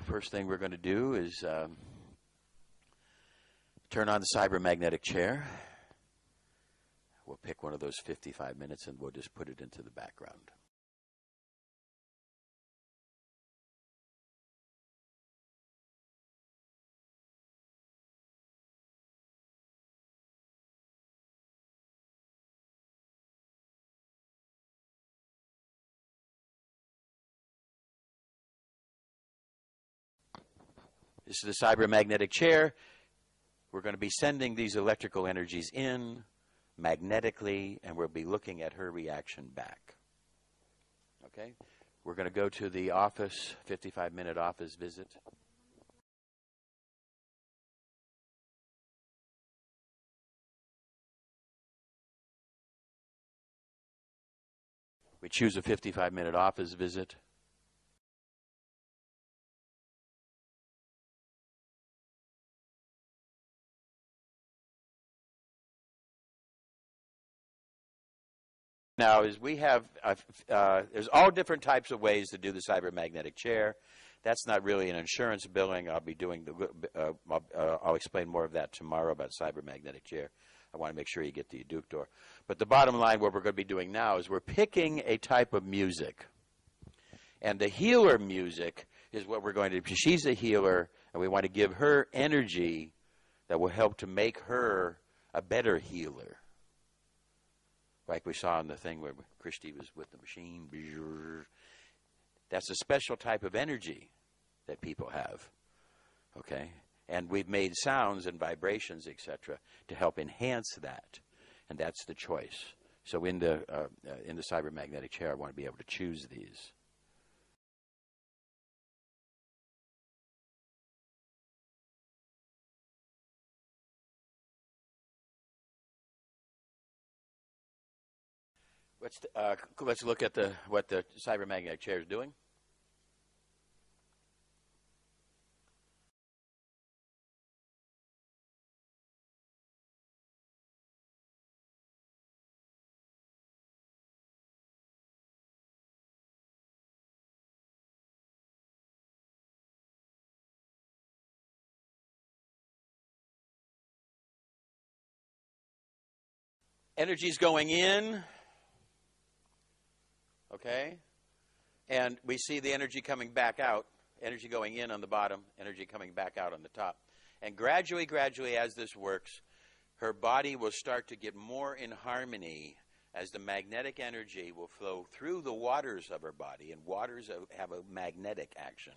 First thing we're going to do is turn on the cybermagnetic chair. We'll pick one of those 55 minutes and we'll just put it into the background. This is the cybermagnetic chair. We're going to be sending these electrical energies in magnetically, and we'll be looking at her reaction back. Okay? We're going to go to the office, 55-minute office visit. We choose a 55-minute office visit. Now is we have, there's all different types of ways to do the cybermagnetic chair. That's not really an insurance billing. I'll be doing the, I'll explain more of that tomorrow about cybermagnetic chair. I want to make sure you get the eductor. But the bottom line, what we're going to be doing now is we're picking a type of music. And the healer music is what we're going to do. She's a healer, and we want to give her energy that will help to make her a better healer. Like we saw in the thing where Christy was with the machine. That's a special type of energy that people have, okay? And we've made sounds and vibrations, etc., to help enhance that, and that's the choice. So in the cybermagnetic chair, I want to be able to choose these. Let's look at what the cybermagnetic chair is doing. Energy's going in. Okay? And we see the energy coming back out, energy going in on the bottom, energy coming back out on the top. And gradually, as this works, her body will start to get more in harmony as the magnetic energy will flow through the waters of her body. And waters have a magnetic action.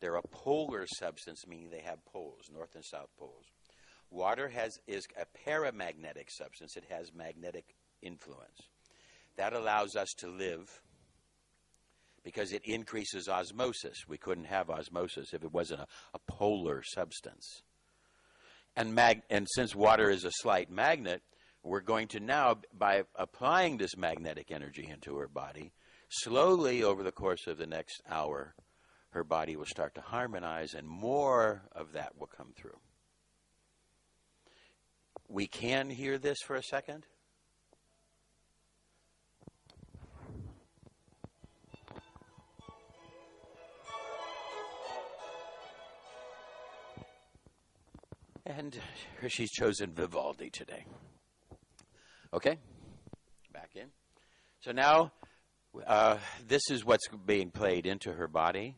They're a polar substance, meaning they have poles, north and south poles. Water is a paramagnetic substance. It has magnetic influence. That allows us to live because it increases osmosis. We couldn't have osmosis if it wasn't a polar substance. And since water is a slight magnet, we're going to now, by applying this magnetic energy into her body, slowly over the course of the next hour, her body will start to harmonize and more of that will come through. We can hear this for a second. And she's chosen Vivaldi today. Okay, back in. So now this is what's being played into her body,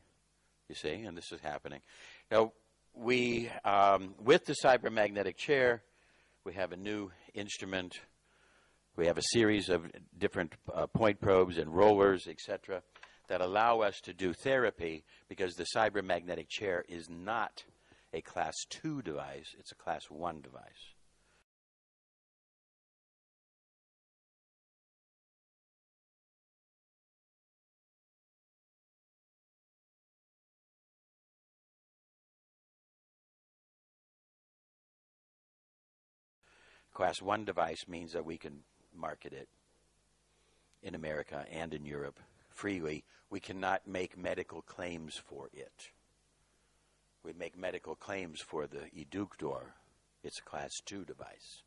you see, and this is happening. Now, we, with the cybermagnetic chair, we have a new instrument. We have a series of different point probes and rollers, etc., that allow us to do therapy because the cybermagnetic chair is not a class 2 device, it's a class 1 device. Class 1 device means that we can market it in America and in Europe freely. We cannot make medical claims for it. We make medical claims for the eductor. It's a class 2 device.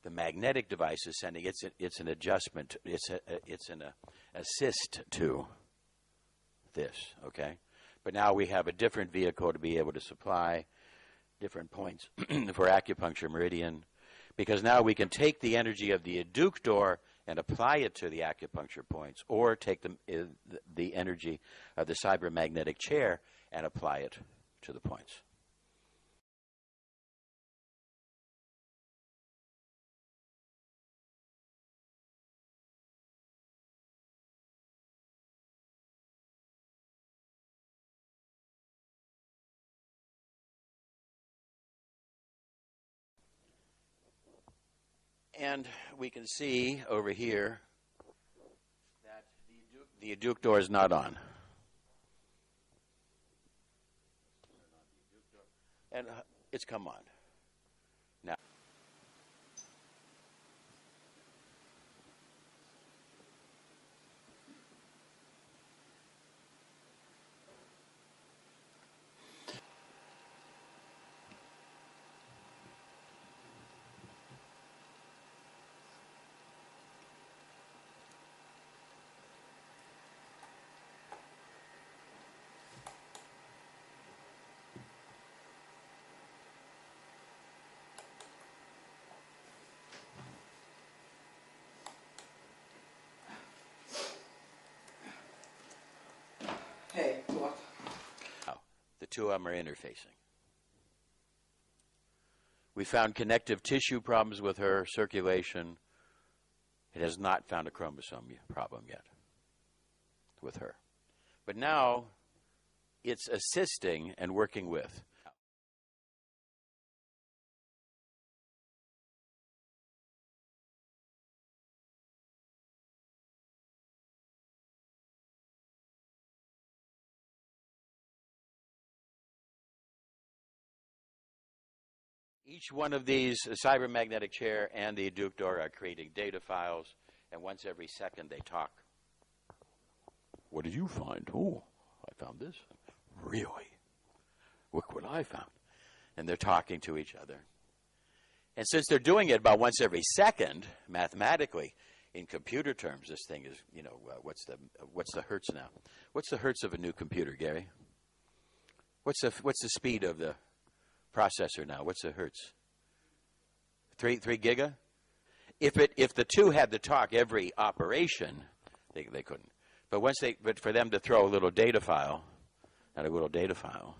The magnetic device is sending, it's an adjustment, it's an assist to this, okay? But now we have a different vehicle to be able to supply different points for acupuncture meridian, because now we can take the energy of the adductor and apply it to the acupuncture points, or take the energy of the cybermagnetic chair and apply it to the points. And we can see over here that the adductor is not on. And it's come on. Now, Hey, what? the two of them are interfacing. We found connective tissue problems with her, circulation. It has not found a chromosome problem yet with her. But now it's assisting and working with. Each one of these, the cybermagnetic chair and the adductor, are creating data files, and once every second they talk. What did you find? Oh, I found this. Really? Look what I found. And they're talking to each other. And since they're doing it about once every second, mathematically, in computer terms, this thing is, what's the hertz now? What's the hertz of a new computer, Gary? What's the speed of the processor now? What's the hertz? 3 giga? If the two had to talk every operation, they couldn't. But for them to throw a little data file, not a little data file,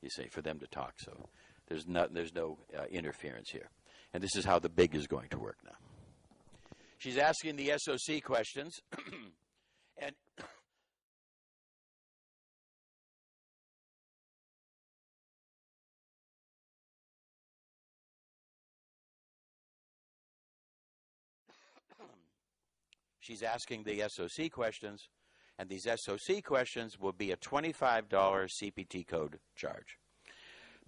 you say, for them to talk. So there's no interference here. And this is how the big is going to work now. She's asking the SOC questions, and she's asking the SOC questions, and these SOC questions will be a $25 CPT code charge.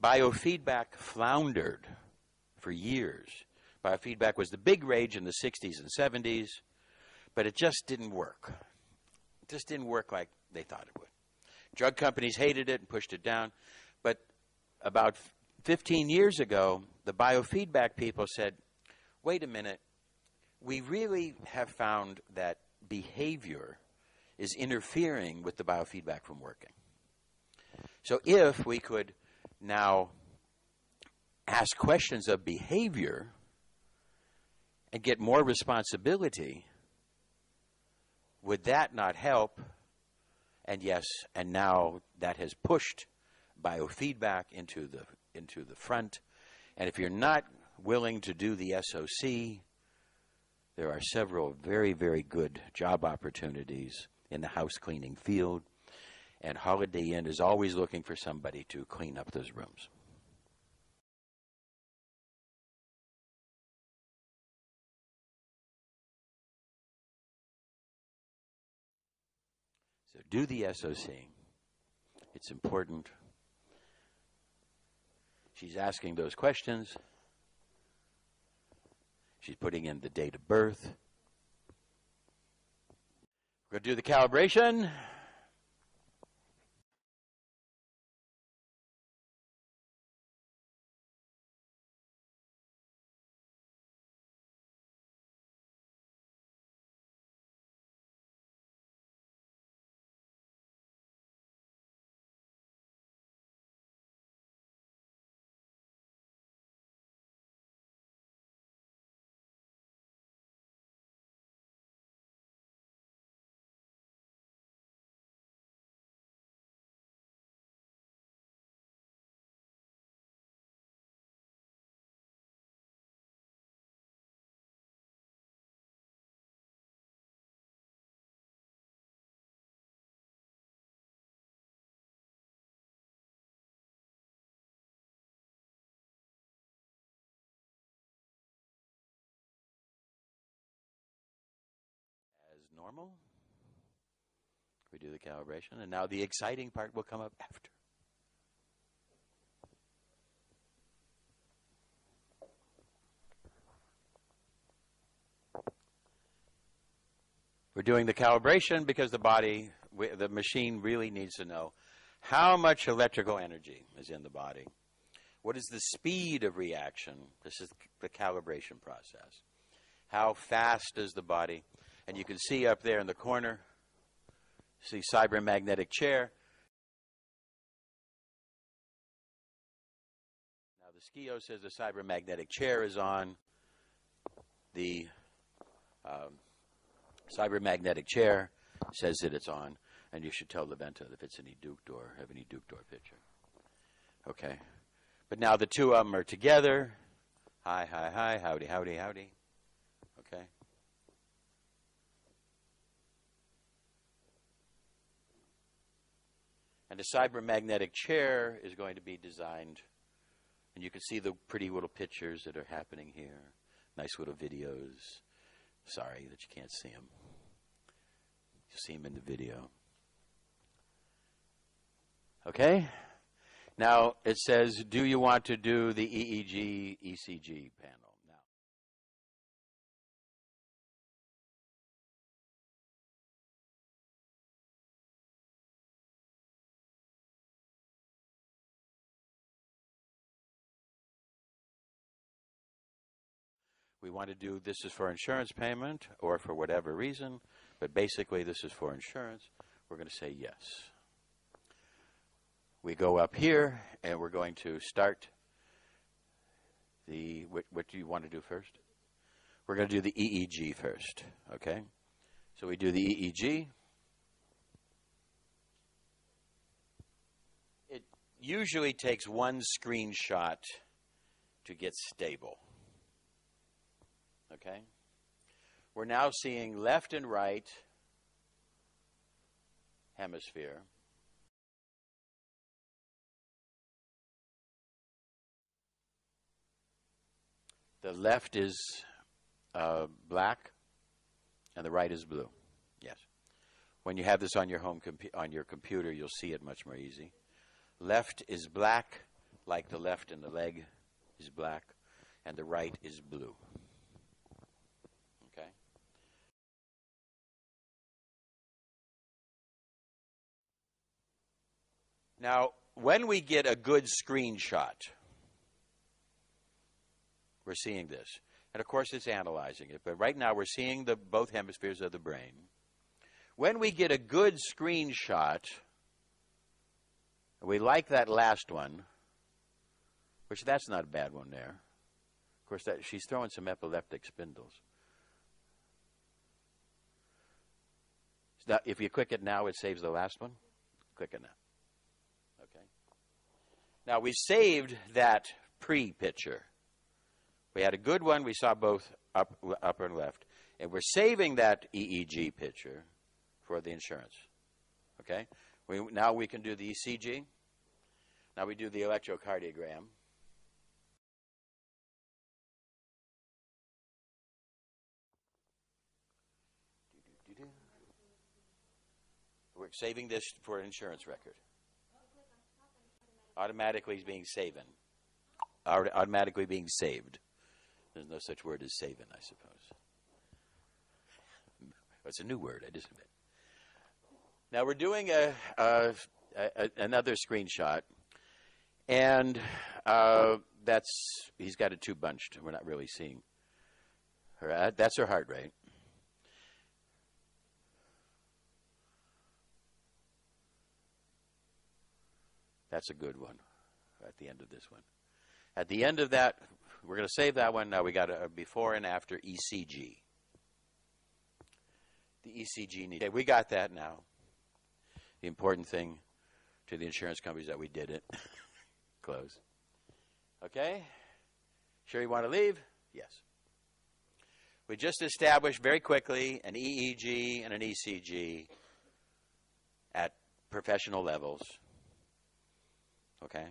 Biofeedback floundered for years. Biofeedback was the big rage in the 60s and 70s, but it just didn't work. It just didn't work like they thought it would. Drug companies hated it and pushed it down, but about 15 years ago, the biofeedback people said, wait a minute, we really have found that behavior is interfering with the biofeedback from working. So if we could now ask questions of behavior and get more responsibility, would that not help? And yes, and now that has pushed biofeedback into the front. And if you're not willing to do the SOC, there are several very, very good job opportunities in the house cleaning field, and Holiday Inn is always looking for somebody to clean up those rooms. So do the SOC. It's important. She's asking those questions. She's putting in the date of birth. We're going to do the calibration. normal. We do the calibration, and now the exciting part will come up after. We're doing the calibration because the machine really needs to know how much electrical energy is in the body. What is the speed of reaction? This is the calibration process. How fast is the body? And you can see up there in the corner, see cybermagnetic chair. Now the SKIO says the cybermagnetic chair is on. The cybermagnetic chair says that it's on, and you should tell the Venta if it's any Duke door, have any Duke door picture. Okay. But now the two of them are together. Hi, hi, hi, howdy, howdy, howdy. Okay. And the cybermagnetic chair is going to be designed, and you can see the pretty little pictures that are happening here. Nice little videos. Sorry that you can't see them. You see them in the video. Okay? Now it says, do you want to do the EEG, ECG panel? Now, we want to do, this is for insurance payment or for whatever reason, but basically this is for insurance. We're going to say yes. We go up here and we're going to start the, what do you want to do first? We're going to do the EEG first, okay? So we do the EEG. It usually takes one screenshot to get stable. Okay? We're now seeing left and right hemisphere. The left is black and the right is blue. Yes. When you have this on your on your computer, you'll see it much more easy. Left is black, like the left in the leg is black, and the right is blue. Okay? Now, when we get a good screenshot, we're seeing this. And of course, it's analyzing it. But right now, we're seeing both hemispheres of the brain. When we get a good screenshot, we like that last one, which that's not a bad one there. Of course, she's throwing some epileptic spindles. Now, if you click it now, it saves the last one. Click it now. Okay. Now, we saved that pre-picture. We had a good one. We saw both upper and left. And we're saving that EEG picture for the insurance. Okay? Now we can do the ECG. Now we do the electrocardiogram. We're saving this for an insurance record. Automatically being saved. Automatically being saved. There's no such word as saving, I suppose. It's a new word, I just admit. Now we're doing another screenshot, and he's got it too bunched. We're not really seeing her. That's her heart rate. That's a good one at the end of this one. At the end of that, we're going to save that one. Now we got a before and after ECG. The ECG needs. Okay, we got that now. The important thing to the insurance companies that we did it. Close. Okay? Sure you want to leave? Yes. We just established very quickly an EEG and an ECG at professional levels. Okay?